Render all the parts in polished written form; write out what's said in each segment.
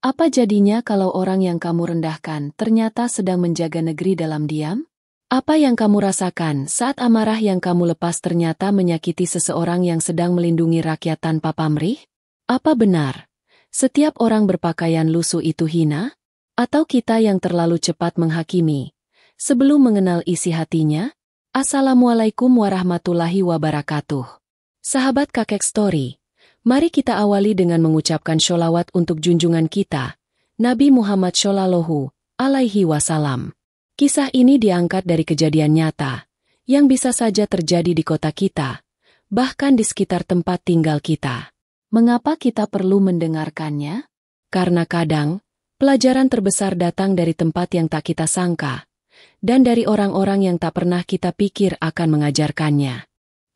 Apa jadinya kalau orang yang kamu rendahkan ternyata sedang menjaga negeri dalam diam? Apa yang kamu rasakan saat amarah yang kamu lepas ternyata menyakiti seseorang yang sedang melindungi rakyat tanpa pamrih? Apa benar setiap orang berpakaian lusuh itu hina? Atau kita yang terlalu cepat menghakimi sebelum mengenal isi hatinya? Assalamualaikum warahmatullahi wabarakatuh. Sahabat Kakek Story, mari kita awali dengan mengucapkan sholawat untuk junjungan kita, Nabi Muhammad Shallallahu Alaihi Wasallam. Kisah ini diangkat dari kejadian nyata, yang bisa saja terjadi di kota kita, bahkan di sekitar tempat tinggal kita. Mengapa kita perlu mendengarkannya? Karena kadang, pelajaran terbesar datang dari tempat yang tak kita sangka, dan dari orang-orang yang tak pernah kita pikir akan mengajarkannya.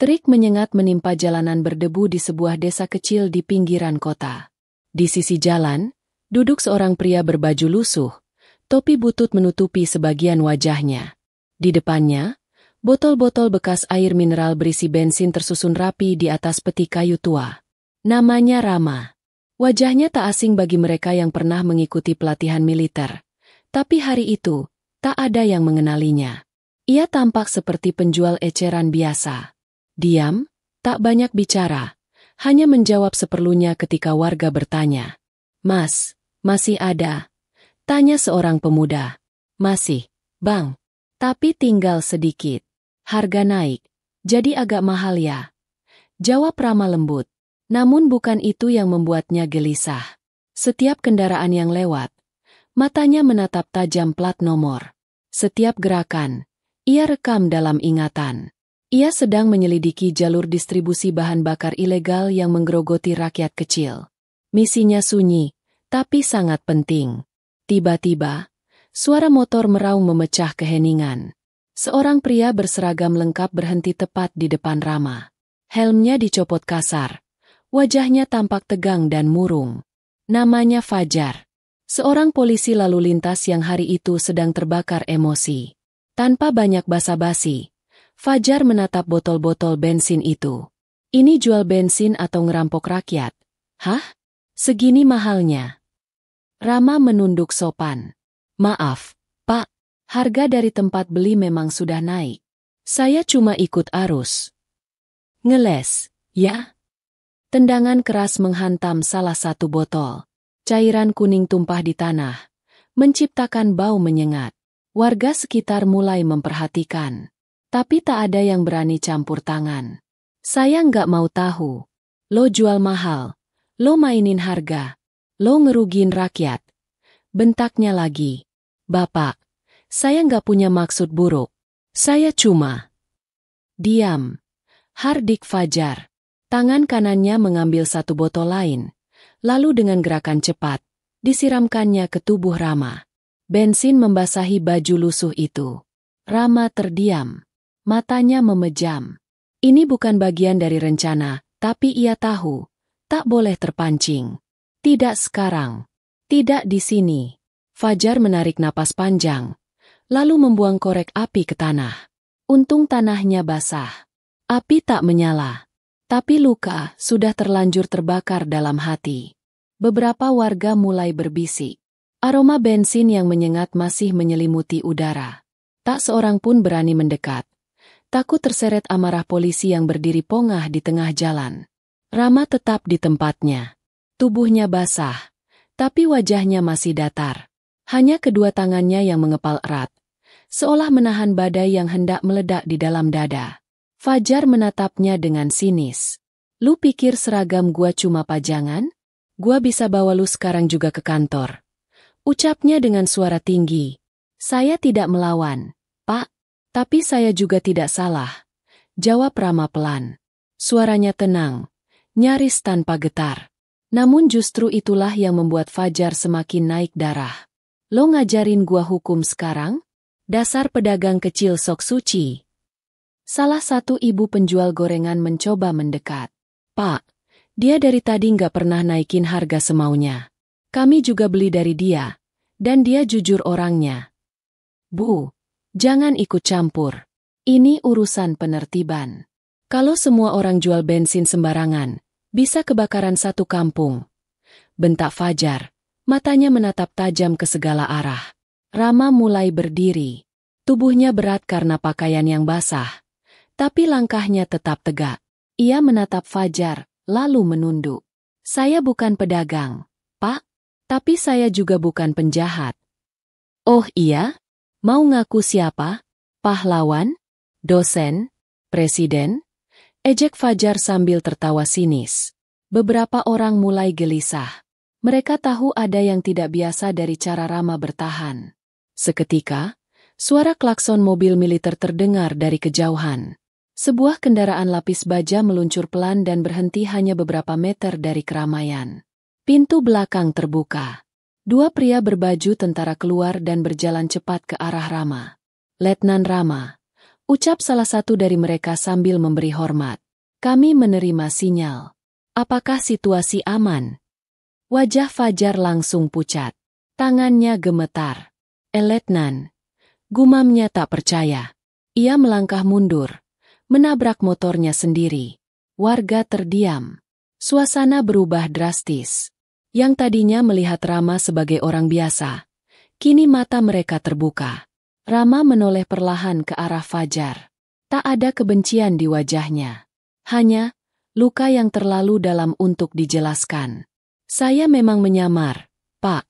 Terik menyengat menimpa jalanan berdebu di sebuah desa kecil di pinggiran kota. Di sisi jalan, duduk seorang pria berbaju lusuh, topi butut menutupi sebagian wajahnya. Di depannya, botol-botol bekas air mineral berisi bensin tersusun rapi di atas peti kayu tua. Namanya Rama. Wajahnya tak asing bagi mereka yang pernah mengikuti pelatihan militer. Tapi hari itu, tak ada yang mengenalinya. Ia tampak seperti penjual eceran biasa. Diam, tak banyak bicara, hanya menjawab seperlunya ketika warga bertanya. "Mas, masih ada?" Tanya seorang pemuda. "Masih, Bang. Tapi tinggal sedikit. Harga naik, jadi agak mahal ya?" Jawab Rama lembut. Namun bukan itu yang membuatnya gelisah. Setiap kendaraan yang lewat, matanya menatap tajam plat nomor. Setiap gerakan, ia rekam dalam ingatan. Ia sedang menyelidiki jalur distribusi bahan bakar ilegal yang menggerogoti rakyat kecil. Misinya sunyi, tapi sangat penting. Tiba-tiba, suara motor meraung memecah keheningan. Seorang pria berseragam lengkap berhenti tepat di depan Rama. Helmnya dicopot kasar. Wajahnya tampak tegang dan murung. Namanya Fajar. Seorang polisi lalu lintas yang hari itu sedang terbakar emosi. Tanpa banyak basa-basi, Fajar menatap botol-botol bensin itu. "Ini jual bensin atau ngerampok rakyat?" "Hah? Segini mahalnya?" Rama menunduk sopan. "Maaf, Pak. Harga dari tempat beli memang sudah naik. Saya cuma ikut arus." "Ngeles, ya?" Tendangan keras menghantam salah satu botol. Cairan kuning tumpah di tanah, menciptakan bau menyengat. Warga sekitar mulai memperhatikan. Tapi tak ada yang berani campur tangan. "Saya nggak mau tahu. Lo jual mahal. Lo mainin harga. Lo ngerugiin rakyat." Bentaknya lagi. "Bapak, saya nggak punya maksud buruk. Saya cuma..." "Diam," hardik Fajar. Tangan kanannya mengambil satu botol lain. Lalu dengan gerakan cepat, disiramkannya ke tubuh Rama. Bensin membasahi baju lusuh itu. Rama terdiam. Matanya memejam. Ini bukan bagian dari rencana, tapi ia tahu, tak boleh terpancing. Tidak sekarang. Tidak di sini. Fajar menarik napas panjang, lalu membuang korek api ke tanah. Untung tanahnya basah. Api tak menyala. Tapi luka sudah terlanjur terbakar dalam hati. Beberapa warga mulai berbisik. Aroma bensin yang menyengat masih menyelimuti udara. Tak seorang pun berani mendekat. Takut terseret amarah polisi yang berdiri pongah di tengah jalan. Rama tetap di tempatnya. Tubuhnya basah, tapi wajahnya masih datar. Hanya kedua tangannya yang mengepal erat, seolah menahan badai yang hendak meledak di dalam dada. Fajar menatapnya dengan sinis. "Lu pikir seragam gua cuma pajangan? Gua bisa bawa lu sekarang juga ke kantor." Ucapnya dengan suara tinggi. "Saya tidak melawan, Pak. Tapi saya juga tidak salah," jawab Rama pelan. Suaranya tenang, nyaris tanpa getar. Namun justru itulah yang membuat Fajar semakin naik darah. "Lo ngajarin gua hukum sekarang? Dasar pedagang kecil sok suci." Salah satu ibu penjual gorengan mencoba mendekat. "Pak, dia dari tadi nggak pernah naikin harga semaunya. Kami juga beli dari dia, dan dia jujur orangnya." "Bu, jangan ikut campur. Ini urusan penertiban. Kalau semua orang jual bensin sembarangan, bisa kebakaran satu kampung," bentak Fajar, Matanya menatap tajam ke segala arah. Rama mulai berdiri. Tubuhnya berat karena pakaian yang basah. Tapi langkahnya tetap tegak. Ia menatap Fajar, lalu menunduk. Saya bukan pedagang, Pak. Tapi saya juga bukan penjahat. Oh iya? Mau ngaku siapa? Pahlawan? Dosen? Presiden? Ejek Fajar sambil tertawa sinis. Beberapa orang mulai gelisah. Mereka tahu ada yang tidak biasa dari cara Rama bertahan. Seketika, suara klakson mobil militer terdengar dari kejauhan. Sebuah kendaraan lapis baja meluncur pelan dan berhenti hanya beberapa meter dari keramaian. Pintu belakang terbuka. Dua pria berbaju tentara keluar dan berjalan cepat ke arah Rama. "Letnan Rama," ucap salah satu dari mereka sambil memberi hormat. "Kami menerima sinyal. Apakah situasi aman?" Wajah Fajar langsung pucat. Tangannya gemetar. "Letnan," gumamnya tak percaya. Ia melangkah mundur, menabrak motornya sendiri. Warga terdiam. Suasana berubah drastis. Yang tadinya melihat Rama sebagai orang biasa, kini mata mereka terbuka. Rama menoleh perlahan ke arah Fajar. Tak ada kebencian di wajahnya. Hanya luka yang terlalu dalam untuk dijelaskan. "Saya memang menyamar, Pak,"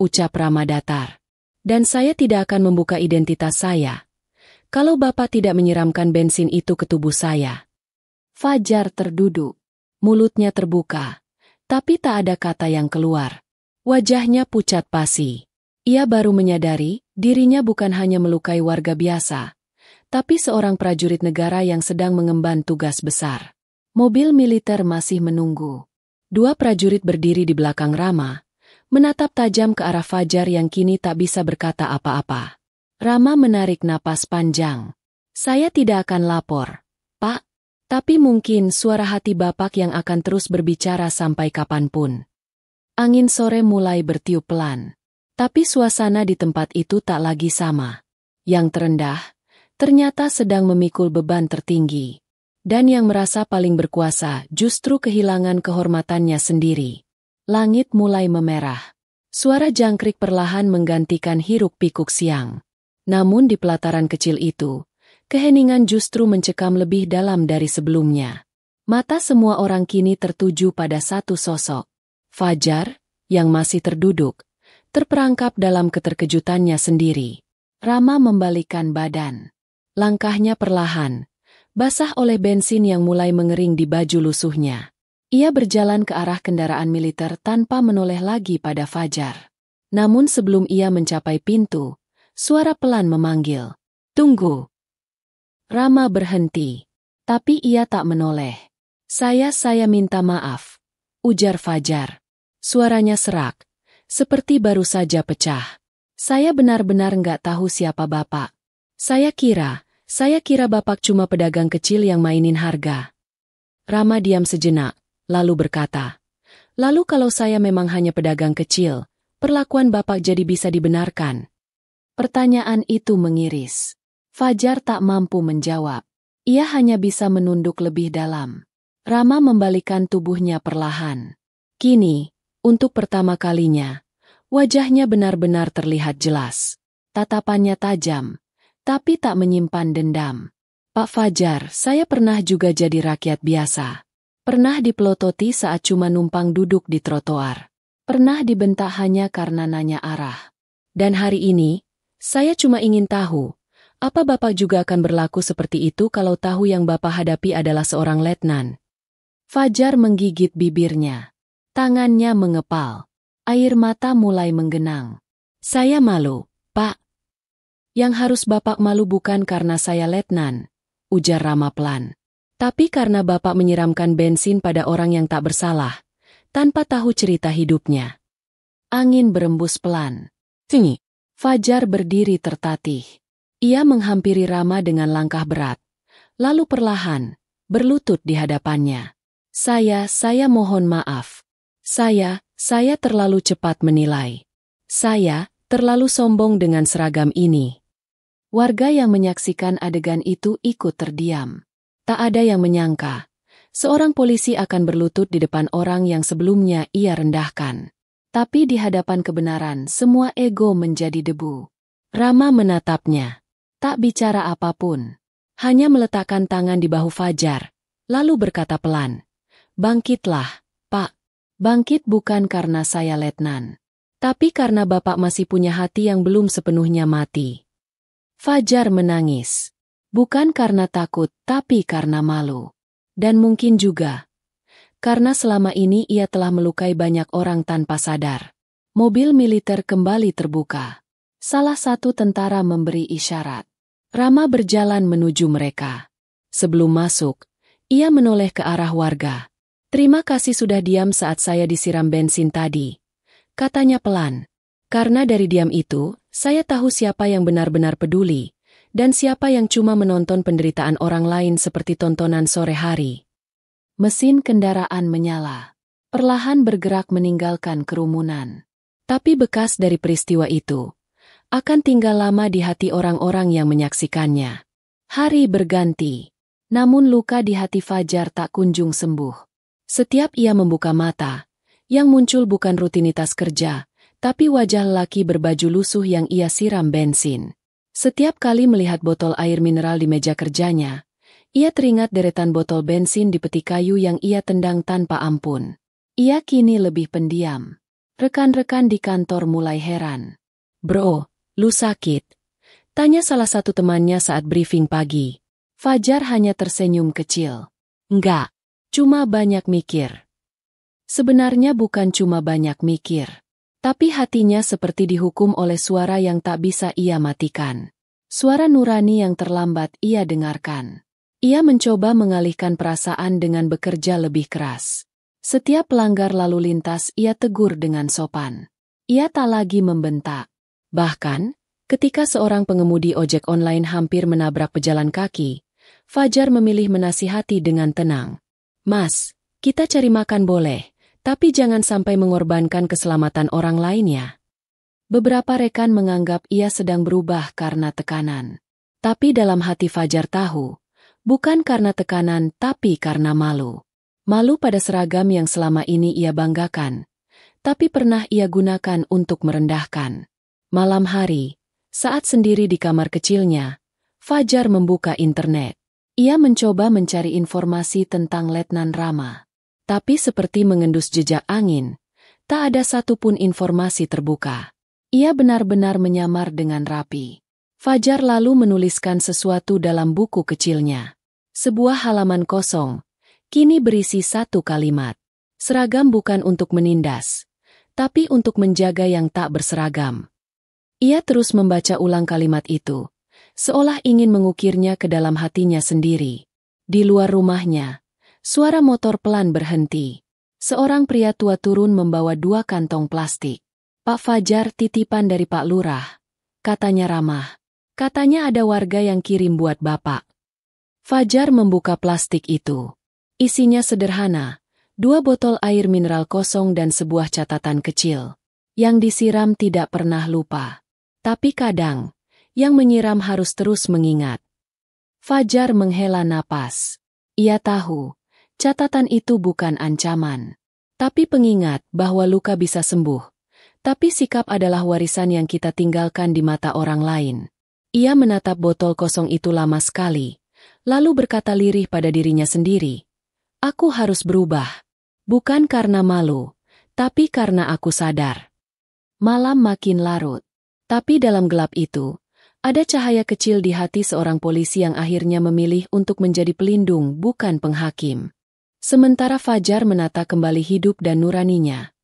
ucap Rama datar. "Dan saya tidak akan membuka identitas saya kalau Bapak tidak menyiramkan bensin itu ke tubuh saya." Fajar terduduk. Mulutnya terbuka, tapi tak ada kata yang keluar. Wajahnya pucat pasi. Ia baru menyadari dirinya bukan hanya melukai warga biasa, tapi seorang prajurit negara yang sedang mengemban tugas besar. Mobil militer masih menunggu. Dua prajurit berdiri di belakang Rama, menatap tajam ke arah Fajar yang kini tak bisa berkata apa-apa. Rama menarik napas panjang. "Saya tidak akan lapor, Pak. Tapi mungkin suara hati Bapak yang akan terus berbicara sampai kapanpun." Angin sore mulai bertiup pelan. Tapi suasana di tempat itu tak lagi sama. Yang terendah, ternyata sedang memikul beban tertinggi. Dan yang merasa paling berkuasa justru kehilangan kehormatannya sendiri. Langit mulai memerah. Suara jangkrik perlahan menggantikan hiruk-pikuk siang. Namun di pelataran kecil itu, keheningan justru mencekam lebih dalam dari sebelumnya. Mata semua orang kini tertuju pada satu sosok. Fajar, yang masih terduduk, terperangkap dalam keterkejutannya sendiri. Rama membalikkan badan. Langkahnya perlahan, basah oleh bensin yang mulai mengering di baju lusuhnya. Ia berjalan ke arah kendaraan militer tanpa menoleh lagi pada Fajar. Namun sebelum ia mencapai pintu, suara pelan memanggil, "Tunggu." Rama berhenti, tapi ia tak menoleh. Saya minta maaf," ujar Fajar. Suaranya serak, seperti baru saja pecah. "Saya benar-benar nggak tahu siapa Bapak. Saya kira Bapak cuma pedagang kecil yang mainin harga." Rama diam sejenak, lalu berkata, "Lalu kalau saya memang hanya pedagang kecil, perlakuan Bapak jadi bisa dibenarkan?" Pertanyaan itu mengiris. Fajar tak mampu menjawab. Ia hanya bisa menunduk lebih dalam. Rama membalikkan tubuhnya perlahan. Kini, untuk pertama kalinya, wajahnya benar-benar terlihat jelas. Tatapannya tajam, tapi tak menyimpan dendam. "Pak Fajar, saya pernah juga jadi rakyat biasa. Pernah dipelototi saat cuma numpang duduk di trotoar. Pernah dibentak hanya karena nanya arah. Dan hari ini, saya cuma ingin tahu, apa Bapak juga akan berlaku seperti itu kalau tahu yang Bapak hadapi adalah seorang letnan?" Fajar menggigit bibirnya. Tangannya mengepal. Air mata mulai menggenang. "Saya malu, Pak." "Yang harus Bapak malu bukan karena saya letnan," ujar Rama pelan. "Tapi karena Bapak menyiramkan bensin pada orang yang tak bersalah, tanpa tahu cerita hidupnya." Angin berembus pelan. "Tinggi." Fajar berdiri tertatih. Ia menghampiri Rama dengan langkah berat, lalu perlahan, berlutut di hadapannya. Saya mohon maaf. Saya terlalu cepat menilai. Saya terlalu sombong dengan seragam ini." Warga yang menyaksikan adegan itu ikut terdiam. Tak ada yang menyangka, seorang polisi akan berlutut di depan orang yang sebelumnya ia rendahkan. Tapi di hadapan kebenaran, semua ego menjadi debu. Rama menatapnya. Tak bicara apapun. Hanya meletakkan tangan di bahu Fajar, lalu berkata pelan, "Bangkitlah, Pak. Bangkit bukan karena saya letnan. Tapi karena Bapak masih punya hati yang belum sepenuhnya mati." Fajar menangis. Bukan karena takut, tapi karena malu. Dan mungkin juga karena selama ini ia telah melukai banyak orang tanpa sadar. Mobil militer kembali terbuka. Salah satu tentara memberi isyarat. Rama berjalan menuju mereka. Sebelum masuk, ia menoleh ke arah warga. "Terima kasih sudah diam saat saya disiram bensin tadi," katanya pelan. "Karena dari diam itu, saya tahu siapa yang benar-benar peduli, dan siapa yang cuma menonton penderitaan orang lain seperti tontonan sore hari." Mesin kendaraan menyala. Perlahan bergerak meninggalkan kerumunan. Tapi bekas dari peristiwa itu akan tinggal lama di hati orang-orang yang menyaksikannya. Hari berganti, namun luka di hati Fajar tak kunjung sembuh. Setiap ia membuka mata, yang muncul bukan rutinitas kerja, tapi wajah lelaki berbaju lusuh yang ia siram bensin. Setiap kali melihat botol air mineral di meja kerjanya, ia teringat deretan botol bensin di peti kayu yang ia tendang tanpa ampun. Ia kini lebih pendiam. Rekan-rekan di kantor mulai heran. "Bro, lu sakit?" tanya salah satu temannya saat briefing pagi. Fajar hanya tersenyum kecil. "Enggak, cuma banyak mikir." Sebenarnya bukan cuma banyak mikir, tapi hatinya seperti dihukum oleh suara yang tak bisa ia matikan. Suara nurani yang terlambat ia dengarkan. Ia mencoba mengalihkan perasaan dengan bekerja lebih keras. Setiap pelanggar lalu lintas ia tegur dengan sopan. Ia tak lagi membentak. Bahkan, ketika seorang pengemudi ojek online hampir menabrak pejalan kaki, Fajar memilih menasihati dengan tenang. "Mas, kita cari makan boleh, tapi jangan sampai mengorbankan keselamatan orang lain ya." Beberapa rekan menganggap ia sedang berubah karena tekanan. Tapi dalam hati Fajar tahu, bukan karena tekanan tapi karena malu. Malu pada seragam yang selama ini ia banggakan, tapi pernah ia gunakan untuk merendahkan. Malam hari, saat sendiri di kamar kecilnya, Fajar membuka internet. Ia mencoba mencari informasi tentang Letnan Rama. Tapi seperti mengendus jejak angin, tak ada satupun informasi terbuka. Ia benar-benar menyamar dengan rapi. Fajar lalu menuliskan sesuatu dalam buku kecilnya. Sebuah halaman kosong, kini berisi satu kalimat. "Seragam bukan untuk menindas, tapi untuk menjaga yang tak berseragam." Ia terus membaca ulang kalimat itu, seolah ingin mengukirnya ke dalam hatinya sendiri. Di luar rumahnya, suara motor pelan berhenti. Seorang pria tua turun membawa 2 kantong plastik. "Pak Fajar, titipan dari Pak Lurah," katanya ramah. "Katanya ada warga yang kirim buat Bapak." Fajar membuka plastik itu. Isinya sederhana, 2 botol air mineral kosong dan sebuah catatan kecil. Yang disiram tidak pernah lupa. Tapi kadang, yang menyiram harus terus mengingat. Fajar menghela napas. Ia tahu, catatan itu bukan ancaman, tapi pengingat bahwa luka bisa sembuh. Tapi sikap adalah warisan yang kita tinggalkan di mata orang lain. Ia menatap botol kosong itu lama sekali, lalu berkata lirih pada dirinya sendiri, "Aku harus berubah. Bukan karena malu, tapi karena aku sadar." Malam makin larut. Tapi dalam gelap itu, ada cahaya kecil di hati seorang polisi yang akhirnya memilih untuk menjadi pelindung bukan penghakim. Sementara Fajar menata kembali hidup dan nuraninya,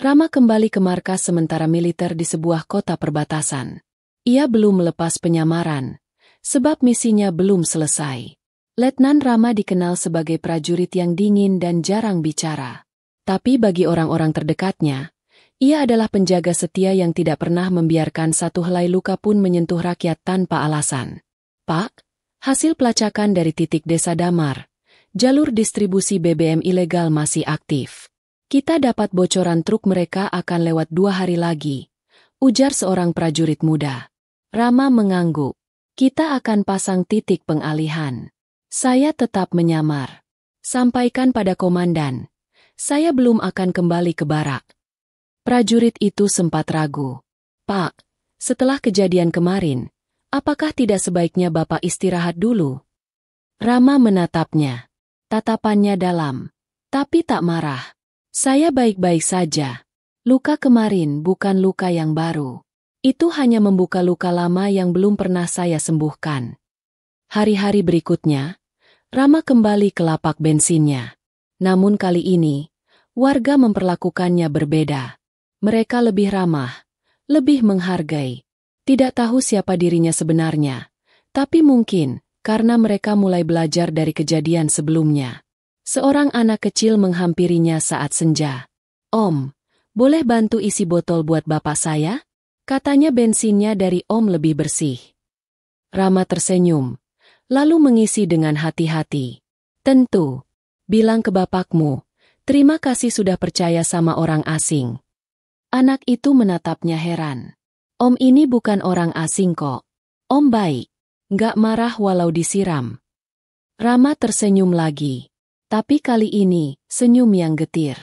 Rama kembali ke markas sementara militer di sebuah kota perbatasan. Ia belum melepas penyamaran, sebab misinya belum selesai. Letnan Rama dikenal sebagai prajurit yang dingin dan jarang bicara. Tapi bagi orang-orang terdekatnya, ia adalah penjaga setia yang tidak pernah membiarkan satu helai luka pun menyentuh rakyat tanpa alasan. "Pak, hasil pelacakan dari titik Desa Damar, jalur distribusi BBM ilegal masih aktif. Kita dapat bocoran truk mereka akan lewat 2 hari lagi," ujar seorang prajurit muda. Rama mengangguk. "Kita akan pasang titik pengalihan." Saya tetap menyamar. "Sampaikan pada komandan, saya belum akan kembali ke barak." Prajurit itu sempat ragu. "Pak, setelah kejadian kemarin, apakah tidak sebaiknya Bapak istirahat dulu?" Rama menatapnya. Tatapannya dalam, tapi tak marah. "Saya baik-baik saja. Luka kemarin bukan luka yang baru. Itu hanya membuka luka lama yang belum pernah saya sembuhkan." Hari-hari berikutnya, Rama kembali ke lapak bensinnya. Namun kali ini, warga memperlakukannya berbeda. Mereka lebih ramah, lebih menghargai. Tidak tahu siapa dirinya sebenarnya, tapi mungkin karena mereka mulai belajar dari kejadian sebelumnya. Seorang anak kecil menghampirinya saat senja. "Om, boleh bantu isi botol buat bapak saya?" Katanya bensinnya dari Om lebih bersih. Rama tersenyum, lalu mengisi dengan hati-hati. "Tentu, bilang ke bapakmu, terima kasih sudah percaya sama orang asing." Anak itu menatapnya heran. "Om ini bukan orang asing kok. Om baik, nggak marah walau disiram." Rama tersenyum lagi, tapi kali ini senyum yang getir.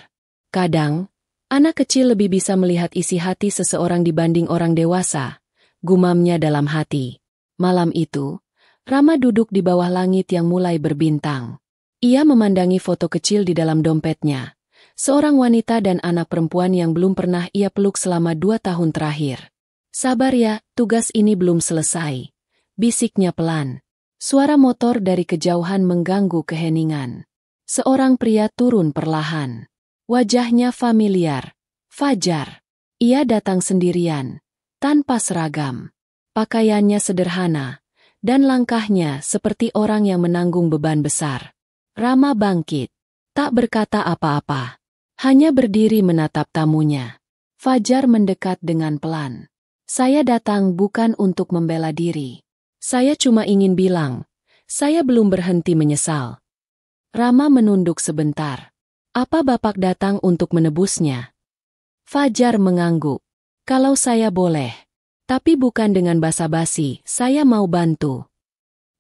"Kadang, anak kecil lebih bisa melihat isi hati seseorang dibanding orang dewasa," gumamnya dalam hati. Malam itu, Rama duduk di bawah langit yang mulai berbintang. Ia memandangi foto kecil di dalam dompetnya. Seorang wanita dan anak perempuan yang belum pernah ia peluk selama 2 tahun terakhir. "Sabar ya, tugas ini belum selesai," bisiknya pelan. Suara motor dari kejauhan mengganggu keheningan. Seorang pria turun perlahan. Wajahnya familiar. Fajar. Ia datang sendirian, tanpa seragam. Pakaiannya sederhana, dan langkahnya seperti orang yang menanggung beban besar. Rama bangkit, tak berkata apa-apa. Hanya berdiri menatap tamunya. Fajar mendekat dengan pelan. "Saya datang bukan untuk membela diri. Saya cuma ingin bilang, saya belum berhenti menyesal." Rama menunduk sebentar. "Apa Bapak datang untuk menebusnya?" Fajar mengangguk. "Kalau saya boleh. Tapi bukan dengan basa-basi, saya mau bantu."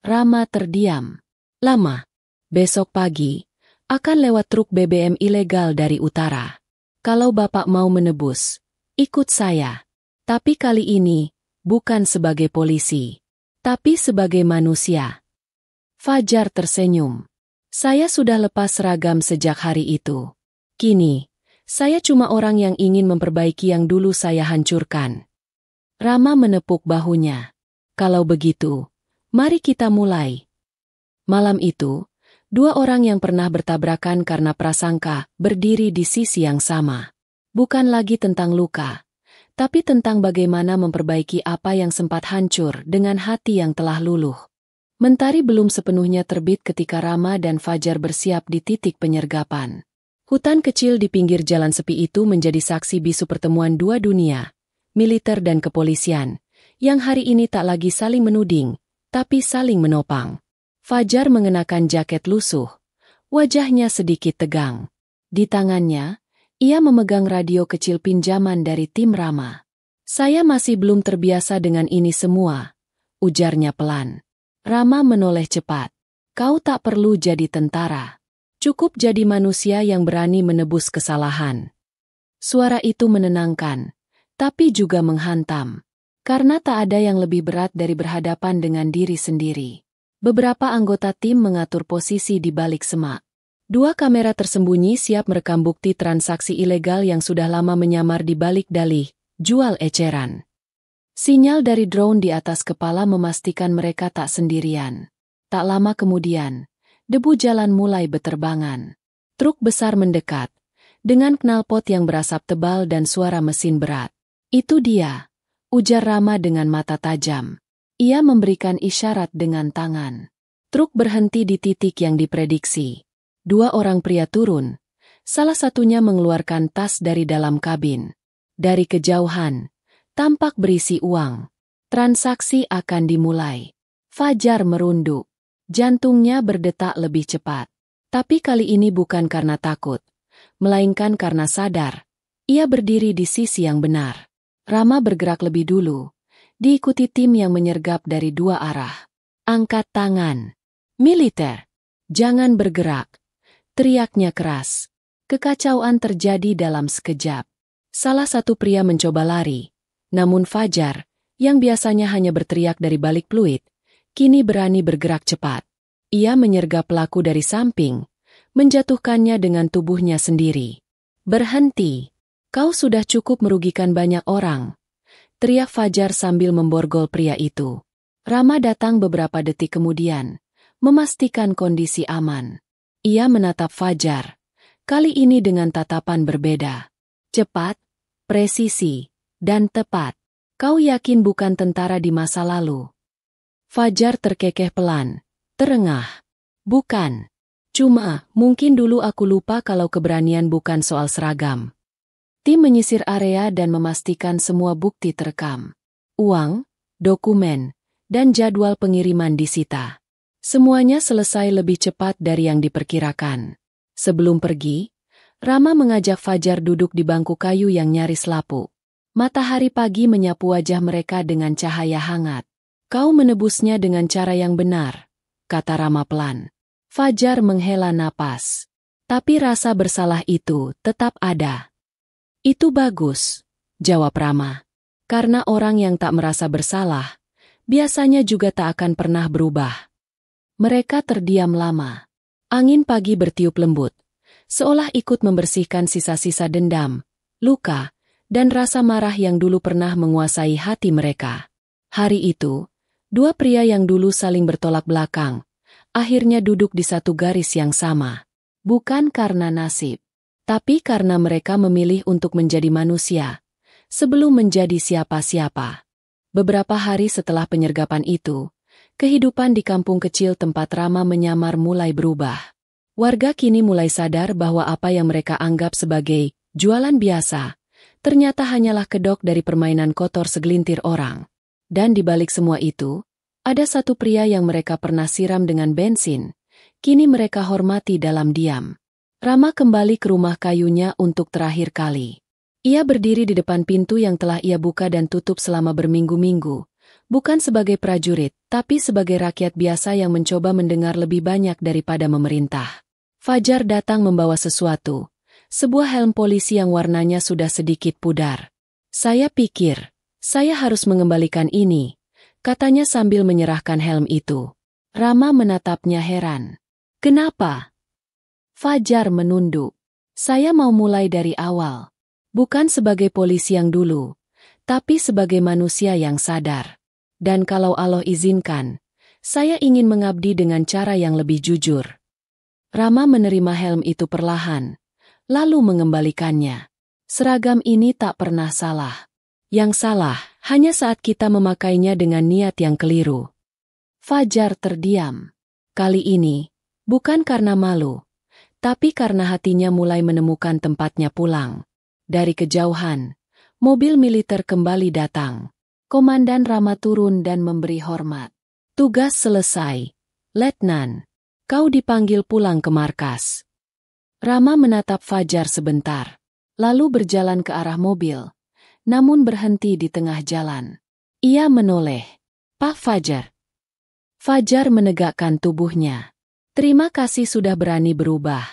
Rama terdiam. "Lama. Besok pagi, akan lewat truk BBM ilegal dari utara. Kalau Bapak mau menebus, ikut saya. Tapi kali ini, bukan sebagai polisi, tapi sebagai manusia." Fajar tersenyum. "Saya sudah lepas seragam sejak hari itu. Kini, saya cuma orang yang ingin memperbaiki yang dulu saya hancurkan." Rama menepuk bahunya. "Kalau begitu, mari kita mulai." Malam itu, 2 orang yang pernah bertabrakan karena prasangka berdiri di sisi yang sama. Bukan lagi tentang luka, tapi tentang bagaimana memperbaiki apa yang sempat hancur dengan hati yang telah luluh. Mentari belum sepenuhnya terbit ketika Rama dan Fajar bersiap di titik penyergapan. Hutan kecil di pinggir jalan sepi itu menjadi saksi bisu pertemuan 2 dunia, militer dan kepolisian, yang hari ini tak lagi saling menuding, tapi saling menopang. Fajar mengenakan jaket lusuh, wajahnya sedikit tegang. Di tangannya, ia memegang radio kecil pinjaman dari tim Rama. "Saya masih belum terbiasa dengan ini semua," ujarnya pelan. Rama menoleh cepat. "Kau tak perlu jadi tentara. Cukup jadi manusia yang berani menebus kesalahan." Suara itu menenangkan, tapi juga menghantam. Karena tak ada yang lebih berat dari berhadapan dengan diri sendiri. Beberapa anggota tim mengatur posisi di balik semak. 2 kamera tersembunyi siap merekam bukti transaksi ilegal yang sudah lama menyamar di balik dalih jual eceran. Sinyal dari drone di atas kepala memastikan mereka tak sendirian. Tak lama kemudian, debu jalan mulai beterbangan. Truk besar mendekat, dengan knalpot yang berasap tebal dan suara mesin berat. "Itu dia," ujar Rama dengan mata tajam. Ia memberikan isyarat dengan tangan. Truk berhenti di titik yang diprediksi. 2 orang pria turun. Salah satunya mengeluarkan tas dari dalam kabin. Dari kejauhan, tampak berisi uang. Transaksi akan dimulai. Fajar merunduk. Jantungnya berdetak lebih cepat. Tapi kali ini bukan karena takut, melainkan karena sadar. Ia berdiri di sisi yang benar. Rama bergerak lebih dulu, diikuti tim yang menyergap dari 2 arah. "Angkat tangan. Militer. Jangan bergerak." Teriaknya keras. Kekacauan terjadi dalam sekejap. Salah satu pria mencoba lari, namun Fajar, yang biasanya hanya berteriak dari balik pluit, kini berani bergerak cepat. Ia menyergap pelaku dari samping, menjatuhkannya dengan tubuhnya sendiri. "Berhenti! Kau sudah cukup merugikan banyak orang," teriak Fajar sambil memborgol pria itu. Rama datang beberapa detik kemudian, memastikan kondisi aman. Ia menatap Fajar, kali ini dengan tatapan berbeda. "Cepat, presisi, dan tepat. Kau yakin bukan tentara di masa lalu?" Fajar terkekeh pelan, terengah. "Bukan. Cuma, mungkin dulu aku lupa kalau keberanian bukan soal seragam." Tim menyisir area dan memastikan semua bukti terekam. Uang, dokumen, dan jadwal pengiriman disita. Semuanya selesai lebih cepat dari yang diperkirakan. Sebelum pergi, Rama mengajak Fajar duduk di bangku kayu yang nyaris lapuk. Matahari pagi menyapu wajah mereka dengan cahaya hangat. "Kau menebusnya dengan cara yang benar," kata Rama pelan. Fajar menghela napas. "Tapi rasa bersalah itu tetap ada." "Itu bagus," jawab Rama. "Karena orang yang tak merasa bersalah, biasanya juga tak akan pernah berubah." Mereka terdiam lama. Angin pagi bertiup lembut, seolah ikut membersihkan sisa-sisa dendam, luka, dan rasa marah yang dulu pernah menguasai hati mereka. Hari itu, dua pria yang dulu saling bertolak belakang, akhirnya duduk di satu garis yang sama. Bukan karena nasib, tapi karena mereka memilih untuk menjadi manusia, sebelum menjadi siapa-siapa. Beberapa hari setelah penyergapan itu, kehidupan di kampung kecil tempat Rama menyamar mulai berubah. Warga kini mulai sadar bahwa apa yang mereka anggap sebagai jualan biasa, ternyata hanyalah kedok dari permainan kotor segelintir orang. Dan di balik semua itu, ada satu pria yang mereka pernah siram dengan bensin, kini mereka hormati dalam diam. Rama kembali ke rumah kayunya untuk terakhir kali. Ia berdiri di depan pintu yang telah ia buka dan tutup selama berminggu-minggu, bukan sebagai prajurit, tapi sebagai rakyat biasa yang mencoba mendengar lebih banyak daripada memerintah. Fajar datang membawa sesuatu, sebuah helm polisi yang warnanya sudah sedikit pudar. "Saya pikir, saya harus mengembalikan ini," katanya sambil menyerahkan helm itu. Rama menatapnya heran. "Kenapa?" Fajar menunduk. "Saya mau mulai dari awal. Bukan sebagai polisi yang dulu, tapi sebagai manusia yang sadar. Dan kalau Allah izinkan, saya ingin mengabdi dengan cara yang lebih jujur." Rama menerima helm itu perlahan, lalu mengembalikannya. Seragam ini tak pernah salah. Yang salah, hanya saat kita memakainya dengan niat yang keliru. Fajar terdiam. Kali ini, bukan karena malu, tapi karena hatinya mulai menemukan tempatnya pulang. Dari kejauhan, mobil militer kembali datang. Komandan Rama turun dan memberi hormat. "Tugas selesai, Letnan. Kau dipanggil pulang ke markas." Rama menatap Fajar sebentar, lalu berjalan ke arah mobil, namun berhenti di tengah jalan. Ia menoleh. "Pak Fajar." Fajar menegakkan tubuhnya. "Terima kasih sudah berani berubah."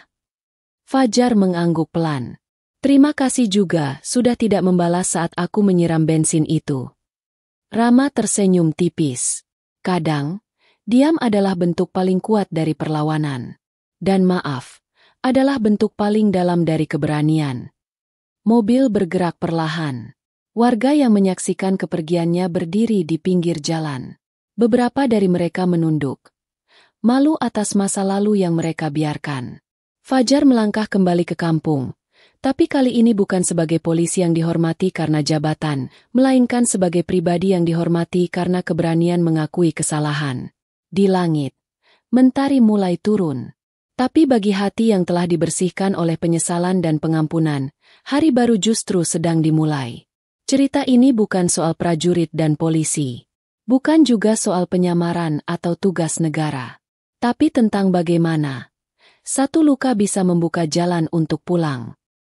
Fajar mengangguk pelan. "Terima kasih juga sudah tidak membalas saat aku menyiram bensin itu." Rama tersenyum tipis. Kadang, diam adalah bentuk paling kuat dari perlawanan. Dan maaf, adalah bentuk paling dalam dari keberanian. Mobil bergerak perlahan. Warga yang menyaksikan kepergiannya berdiri di pinggir jalan. Beberapa dari mereka menunduk, malu atas masa lalu yang mereka biarkan. Fajar melangkah kembali ke kampung, tapi kali ini bukan sebagai polisi yang dihormati karena jabatan, melainkan sebagai pribadi yang dihormati karena keberanian mengakui kesalahan. Di langit, mentari mulai turun. Tapi bagi hati yang telah dibersihkan oleh penyesalan dan pengampunan, hari baru justru sedang dimulai. Cerita ini bukan soal prajurit dan polisi. Bukan juga soal penyamaran atau tugas negara. Tapi tentang bagaimana satu luka bisa membuka jalan untuk pulang.